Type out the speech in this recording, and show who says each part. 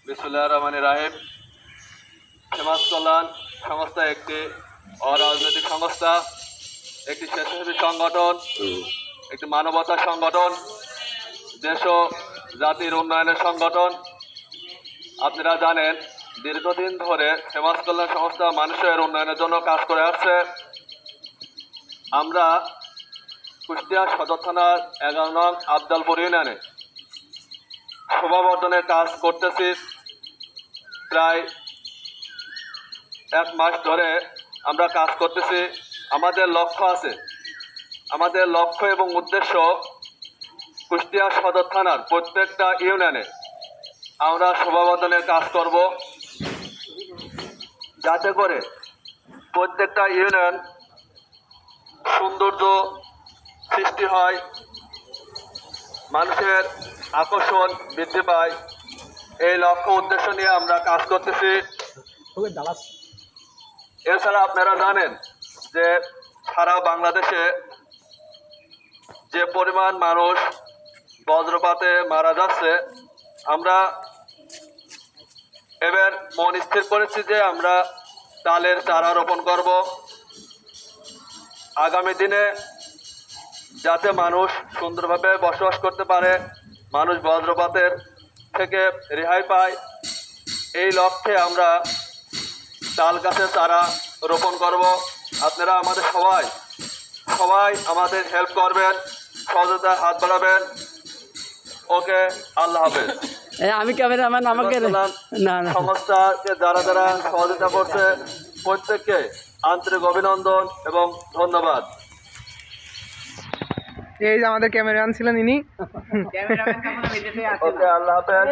Speaker 1: বিসমিল্লাহির রহমানির রহিম। সমাজ কল্যাণ সংস্থা একটি অরাজনৈতিক সংস্থা, একটি স্বেচ্ছাসেবী সংগঠন, একটি মানবতার সংগঠন, দেশ ও জাতির উন্নয়নের সংগঠন। আপনারা জানেন, দীর্ঘদিন ধরে সমাজ কল্যাণ সংস্থা মানুষের উন্নয়নের জন্য কাজ করে আসছে। আমরা কুষ্টিয়া সদর থানার 11 নং আবদালপুর ইউনিয়নে শোভাবর্ধনের কাজ করতেছি। প্রায় 1 মাস ধরে আমরা কাজ করতেছি। আমাদের লক্ষ্য এবং উদ্দেশ্য কুষ্টিয়া সদর থানার প্রত্যেকটা ইউনিয়নে আমরা শোভাবর্ধনের কাজ করব, যাতে করে প্রত্যেকটা ইউনিয়ন সৌন্দর্য সৃষ্টি হয়, মানুষের আকর্ষণ বৃদ্ধি পায়। এই লক্ষ্য উদ্দেশ্য নিয়ে আমরা কাজ করতেছি। এছাড়া আপনারা জানেন যে সারা বাংলাদেশে যে পরিমাণ মানুষ বজ্রপাতে মারা যাচ্ছে, আমরা এবার মন স্থির করেছি যে আমরা তালের চারা রোপণ করব। আগামী দিনে যাতে মানুষ সুন্দরভাবে বসবাস করতে পারে, মানুষ বজ্রপাতের থেকে রেহাই পায়, এই লক্ষ্যে আমরা তাল গাছের চারা রোপণ করব। আপনারা আমাদের সবাই আমাদের হেল্প করবেন, সহযোগিতার হাত বাড়াবেন। ওকে, আল্লাহ হাফেজ।
Speaker 2: আমি ক্যামেরাম্যান, আমাকে না
Speaker 1: সংস্থাকে যারা সহযোগিতা করছে প্রত্যেককে আন্তরিক অভিনন্দন এবং ধন্যবাদ।
Speaker 3: এই যে আমাদের ক্যামেরাম্যান ছিলেন ইনি।
Speaker 1: ওকে, আল্লাহ হাফেজ।